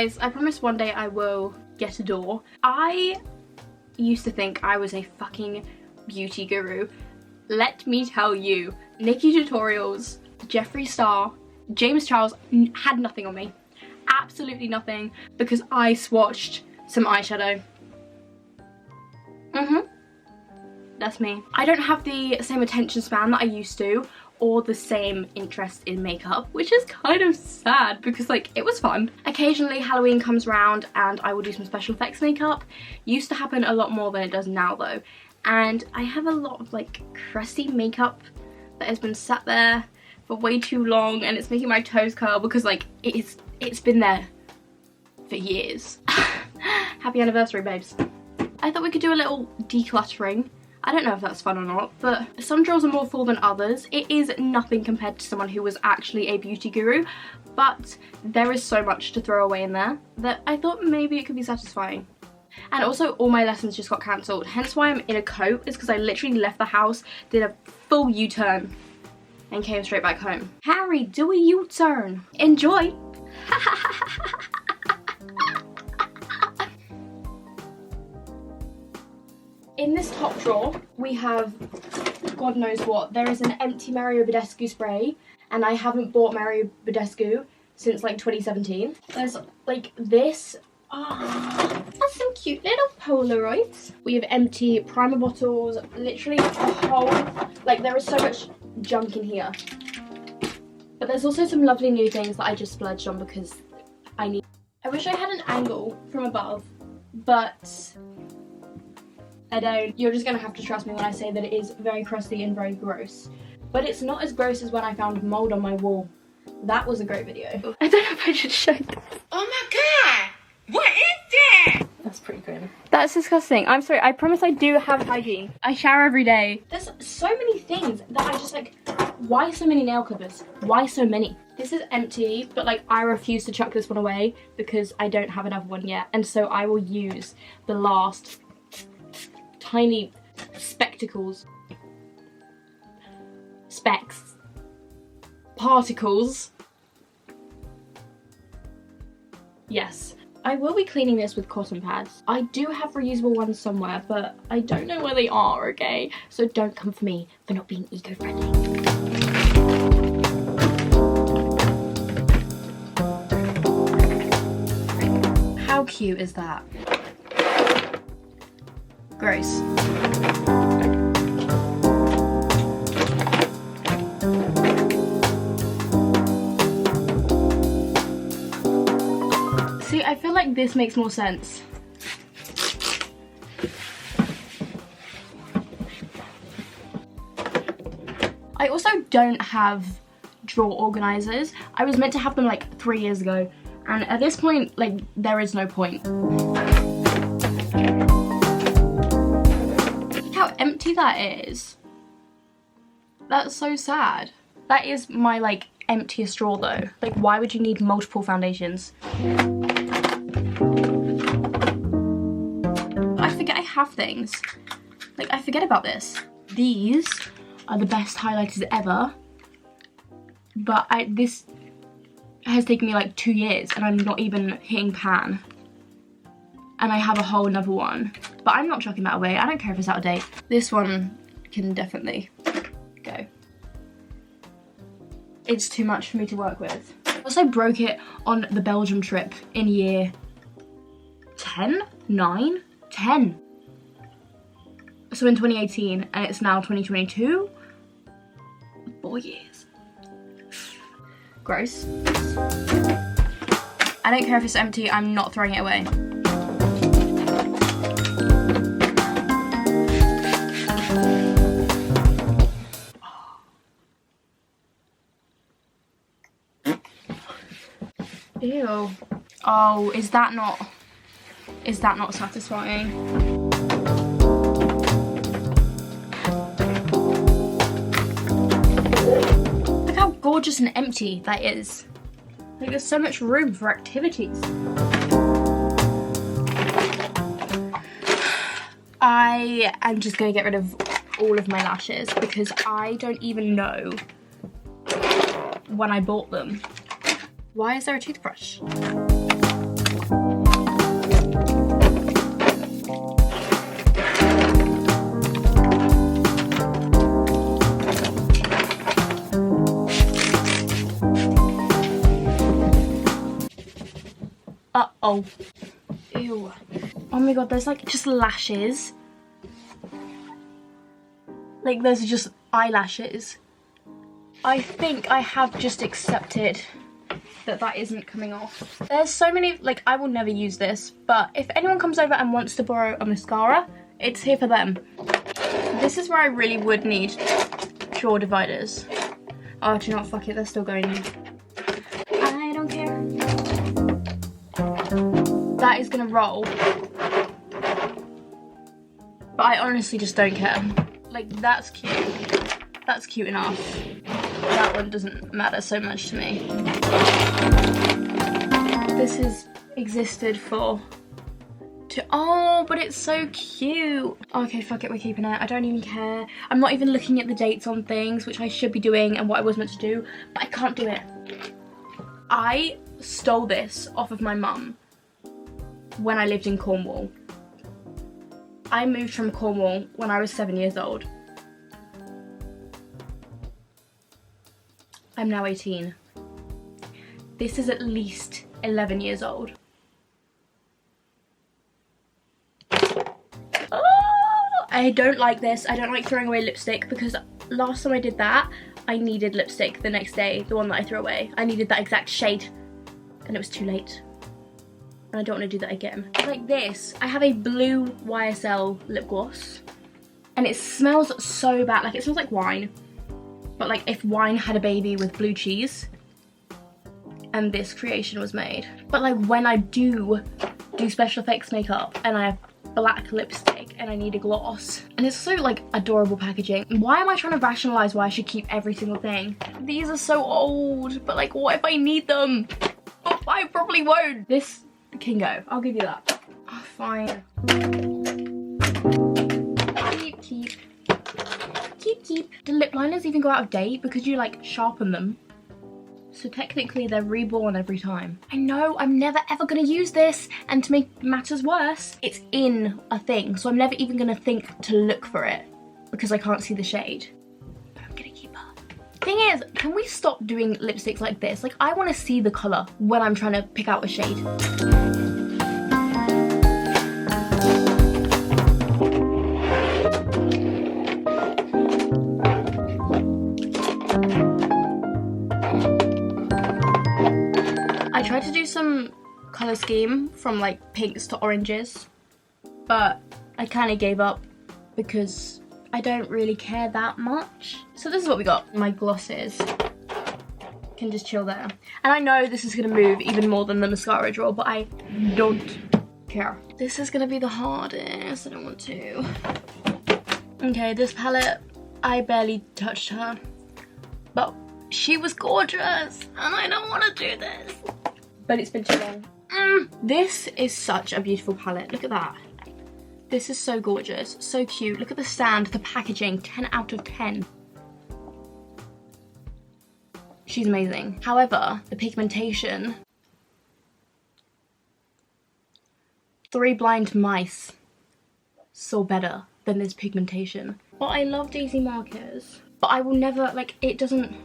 Guys, I promise one day I will get a door. I used to think I was a fucking beauty guru. Let me tell you, Nikki Tutorials, Jeffree Star, James Charles had nothing on me. Absolutely nothing, because I swatched some eyeshadow. That's me. I don't have the same attention span that I used to, or the same interest in makeup, which is kind of sad because like it was fun. Occasionally Halloween comes around and I will do some special effects makeup. Used to happen a lot more than it does now though. And I have a lot of like crusty makeup that has been sat there for way too long and it's making my toes curl because like it's been there for years. Happy anniversary, babes. I thought we could do a little decluttering. I don't know if that's fun or not, but some drawers are more full than others. It is nothing compared to someone who was actually a beauty guru, but there is so much to throw away in there that I thought maybe it could be satisfying. And also all my lessons just got cancelled, hence why I'm in a coat, is because I literally left the house, did a full U-turn and came straight back home. Harry, do a U-turn. Enjoy. In this top drawer, we have God knows what. There is an empty Mario Badescu spray, and I haven't bought Mario Badescu since like 2017. There's like this. That's some cute little Polaroids. We have empty primer bottles, literally a whole, like there is so much junk in here. But there's also some lovely new things that I just splurged on because I need. I wish I had an angle from above, but I don't. You're just gonna have to trust me when I say that it is very crusty and very gross. But it's not as gross as when I found mold on my wall. That was a great video. I don't know if I should show this. Oh my god! What is that? That's pretty grim. That's disgusting. I'm sorry, I promise I do have hygiene. I shower every day. There's so many things that I just like, why so many nail clippers? Why so many? This is empty, but like I refuse to chuck this one away because I don't have another one yet. And so I will use the last tiny spectacles, specks, particles. Yes, I will be cleaning this with cotton pads. I do have reusable ones somewhere, but I don't know where they are, okay? So don't come for me for not being eco-friendly. How cute is that? Gross. See, I feel like this makes more sense. I also don't have drawer organizers. I was meant to have them like 3 years ago, and at this point, like, there is no point. Empty that is. That's so sad. That is my like emptiest drawer though. Like why would you need multiple foundations? I forget I have things. Like I forget about this. These are the best highlighters ever. But this has taken me like 2 years and I'm not even hitting pan. And I have a whole another one. But I'm not chucking that away. I don't care if it's out of date. This one can definitely go. It's too much for me to work with. I also broke it on the Belgium trip in year 10? 9? 10. So in 2018 and it's now 2022. 4 years. Gross. I don't care if it's empty, I'm not throwing it away. Ew. Oh, is that not satisfying? Look how gorgeous and empty that is. Like there's so much room for activities. I am just gonna get rid of all of my lashes because I don't even know when I bought them. Why is there a toothbrush? Oh, ew. Oh my god, there's like just lashes. Like those are just eyelashes. I think I have just accepted that that isn't coming off. There's so many, like I will never use this, but if anyone comes over and wants to borrow a mascara, it's here for them. This is where I really would need drawer dividers. Oh, do you know what, fuck it, they're still going in. I don't care. That is gonna roll. But I honestly just don't care. Like, that's cute. That's cute enough. That one doesn't matter so much to me. This has existed for... Oh, but it's so cute. Okay, fuck it, we're keeping it. I don't even care. I'm not even looking at the dates on things, which I should be doing and what I was meant to do, but I can't do it. I stole this off of my mum when I lived in Cornwall. I moved from Cornwall when I was 7 years old. I'm now 18. This is at least 11 years old. Oh, I don't like this. I don't like throwing away lipstick because last time I did that, I needed lipstick the next day, the one that I threw away. I needed that exact shade and it was too late. And I don't want to do that again. Like this, I have a blue YSL lip gloss and it smells so bad. Like it smells like wine, but like if wine had a baby with blue cheese and this creation was made. But like when I do special effects makeup and I have black lipstick and I need a gloss and it's so like adorable packaging. Why am I trying to rationalize why I should keep every single thing? These are so old, but like what if I need them? Oh, I probably won't. This can go, I'll give you that. Oh, fine. Keep. Do lip liners even go out of date because you like sharpen them? So technically they're reborn every time. I know I'm never ever gonna use this, and to make matters worse, it's in a thing, so I'm never even gonna think to look for it because I can't see the shade. But I'm gonna keep her. Thing is, can we stop doing lipsticks like this? Like I wanna see the color when I'm trying to pick out a shade. I tried to do some colour scheme from like pinks to oranges, but I kind of gave up because I don't really care that much. So this is what we got. My glosses can just chill there. And I know this is going to move even more than the mascara drawer, but I don't care. This is going to be the hardest. I don't want to. Okay, this palette, I barely touched her, but she was gorgeous and I don't want to do this. But it's been too long. This is such a beautiful palette. Look at that. This is so gorgeous, so cute. Look at the stand, the packaging, 10 out of 10. She's amazing. However, the pigmentation. 3 Blind Mice saw better than this pigmentation. But I love Daisy markers. But I will never, like, it doesn't...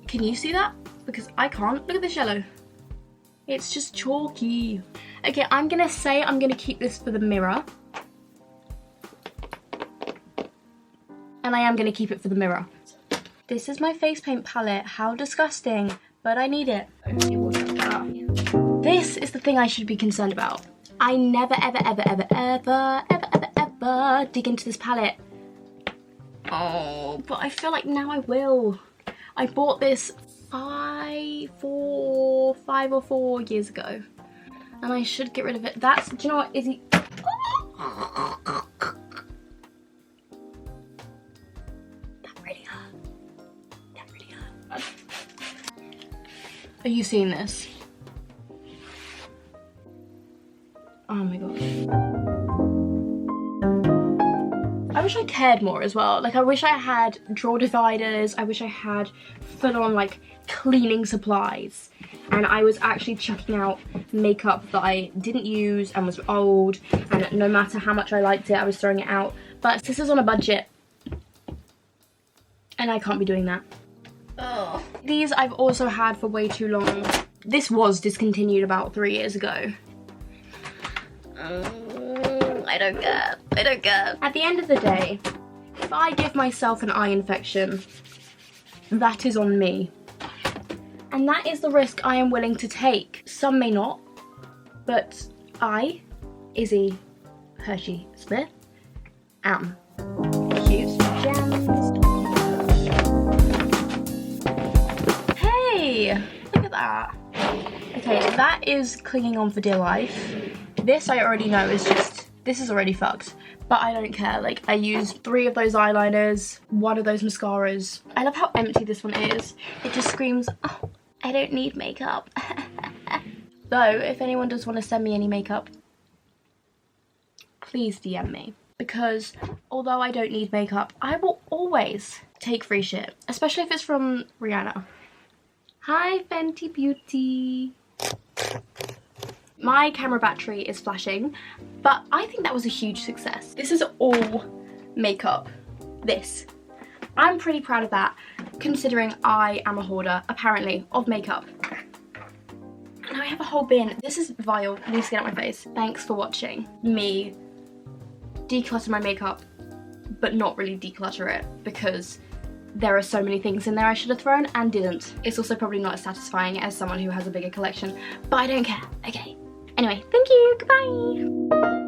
Can you see that? Because I can't. Look at this yellow. It's just chalky. Okay, I'm gonna say I'm gonna keep this for the mirror. And I am gonna keep it for the mirror. This is my face paint palette. How disgusting, but I need it. This is the thing I should be concerned about. I never, ever dig into this palette. Oh, but I feel like now I will. I bought this 5 or 4 years ago, and I should get rid of it. That's, do you know what, Izzy? That really hurt. That really hurt. Are you seeing this? Oh my god. I wish I cared more as well. Like I wish I had drawer dividers. I wish I had full-on like cleaning supplies, and I was actually chucking out makeup that I didn't use and was old, and no matter how much I liked it, I was throwing it out. But this is on a budget and I can't be doing that. Ugh. These I've also had for way too long. This was discontinued about 3 years ago. I don't care. I don't care. At the end of the day, if I give myself an eye infection, that is on me. And that is the risk I am willing to take. Some may not, but I, Izzy Hershey Smith, am. Cute gems. Hey, look at that. Okay, that is clinging on for dear life. This I already know is just, this is already fucked. But I don't care. Like, I used 3 of those eyeliners, 1 of those mascaras. I love how empty this one is. It just screams, oh, I don't need makeup. Though, if anyone does want to send me any makeup, please DM me. Because although I don't need makeup, I will always take free shit. Especially if it's from Rihanna. Hi, Fenty Beauty. My camera battery is flashing, but I think that was a huge success. This is all makeup. This. I'm pretty proud of that, considering I am a hoarder, apparently, of makeup. And I have a whole bin. This is vile. It needs to get out my face. Thanks for watching me declutter my makeup, but not really declutter it, because there are so many things in there I should have thrown and didn't. It's also probably not as satisfying as someone who has a bigger collection, but I don't care. Okay. Anyway, thank you. Goodbye.